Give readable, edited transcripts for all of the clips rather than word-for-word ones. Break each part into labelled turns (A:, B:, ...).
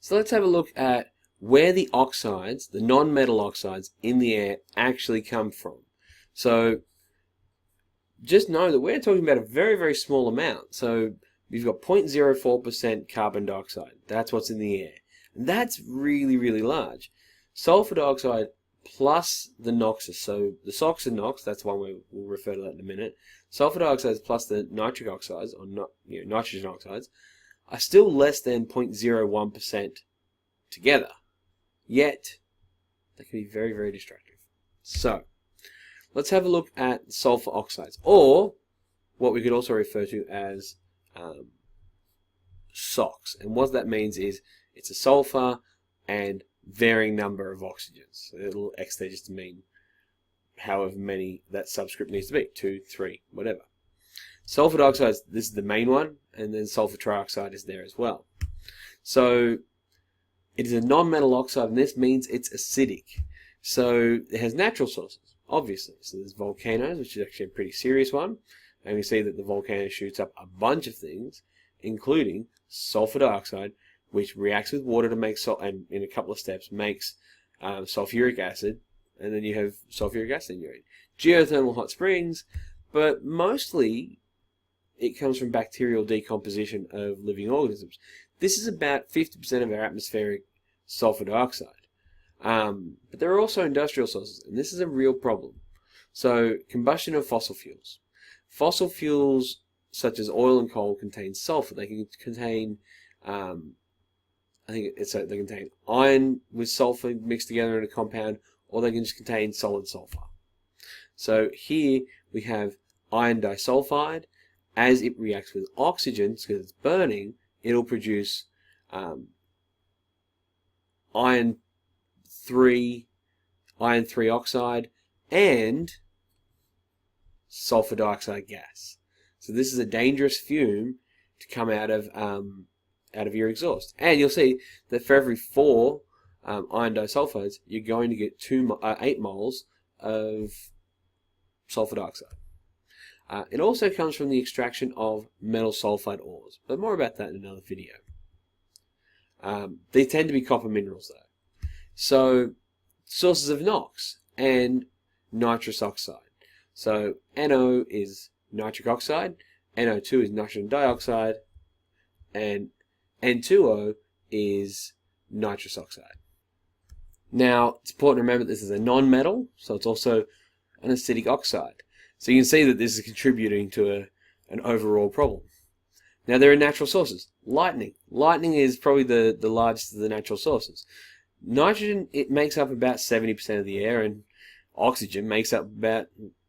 A: So let's have a look at where the oxides, the non-metal oxides in the air actually come from. So just know that we're talking about a very, very small amount. So you've got 0.04% carbon dioxide. That's what's in the air. And that's really, really large. Sulfur dioxide plus the NOxes. So the SOx and NOx, that's one we'll refer to that in a minute. Sulfur dioxide plus the nitric oxides, or nitrogen oxides, are still less than 0.01% together. Yet, they can be very, very destructive. So, let's have a look at sulfur oxides, or what we could also refer to as SOx. And what that means is it's a sulfur and varying number of oxygens. So a little X there just to mean however many that subscript needs to be, 2, 3, whatever. Sulfur dioxide, this is the main one, and then sulfur trioxide is there as well. So it is a non-metal oxide, and this means it's acidic. So it has natural sources, obviously. So there's volcanoes, which is actually a pretty serious one, and we see that the volcano shoots up a bunch of things, including sulfur dioxide, which reacts with water to make and in a couple of steps makes sulfuric acid, and then you have sulfuric acid in your urine. Geothermal hot springs, but mostly it comes from bacterial decomposition of living organisms. This is about 50% of our atmospheric sulfur dioxide. But there are also industrial sources, and this is a real problem. So, combustion of fossil fuels. Fossil fuels, such as oil and coal, contain sulfur. They can contain, they contain iron with sulfur mixed together in a compound, or they can just contain solid sulfur. So here we have iron disulfide. As it reacts with oxygen, because it's burning, it'll produce iron 3 oxide and sulfur dioxide gas. So this is a dangerous fume to come out of your exhaust. And you'll see that for every 4 iron disulfides, you're going to get 8 moles of sulfur dioxide. It also comes from the extraction of metal sulfide ores, but more about that in another video. They tend to be copper minerals though. So, sources of NOx and nitrous oxide. So, NO is nitric oxide, NO2 is nitrogen dioxide, and N2O is nitrous oxide. Now, it's important to remember that this is a non-metal, so it's also an acidic oxide. So you can see that this is contributing to an overall problem. Now there are natural sources. Lightning. Lightning is probably the largest of the natural sources. Nitrogen, it makes up about 70% of the air, and oxygen makes up about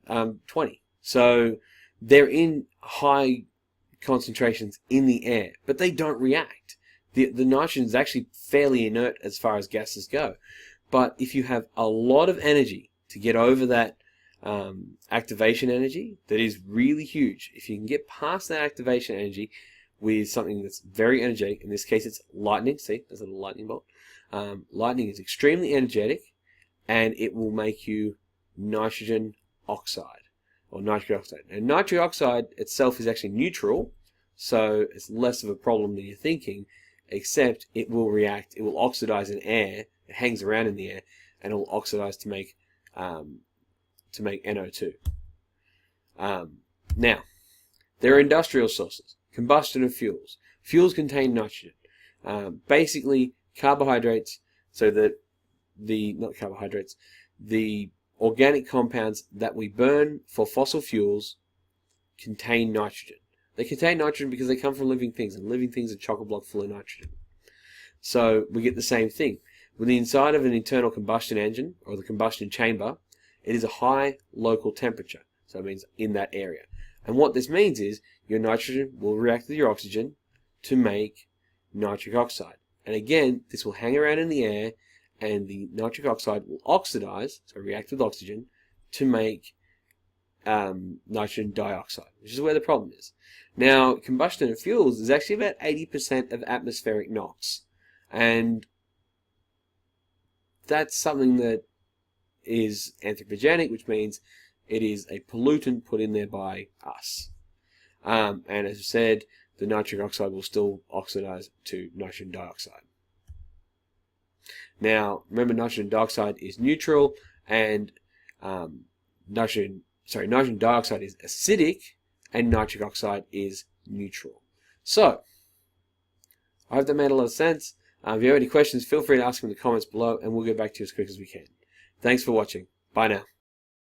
A: 20%. So they're in high concentrations in the air, but they don't react. The nitrogen is actually fairly inert as far as gases go. But if you have a lot of energy to get over that activation energy that is really huge, if you can get past that activation energy with something that's very energetic, in this case it's lightning, see, there's a little lightning bolt. Lightning is extremely energetic, and it will make you nitrogen oxide, or nitric oxide. And nitric oxide itself is actually neutral, so it's less of a problem than you're thinking, except it will react, it will oxidize in air, it hangs around in the air, and it will oxidize to make NO2. Now, there are industrial sources. Combustion of fuels. Fuels contain nitrogen. Basically, carbohydrates, so that not carbohydrates, the organic compounds that we burn for fossil fuels contain nitrogen. They contain nitrogen because they come from living things, and living things are chock-a-block full of nitrogen. So we get the same thing. With the inside of an internal combustion engine, or the combustion chamber, it is a high local temperature, so it means in that area. And what this means is your nitrogen will react with your oxygen to make nitric oxide. And again, this will hang around in the air, and the nitric oxide will oxidize, so react with oxygen, to make nitrogen dioxide, which is where the problem is. Now, combustion of fuels is actually about 80% of atmospheric NOx. And that's something that is anthropogenic, which means it is a pollutant put in there by us. And as I said, the nitric oxide will still oxidize to nitrogen dioxide. Now, remember, nitrogen dioxide is neutral, and nitrogen dioxide is acidic, and nitric oxide is neutral. So, I hope that made a lot of sense. If you have any questions, feel free to ask them in the comments below, and we'll get back to you as quick as we can. Thanks for watching. Bye now.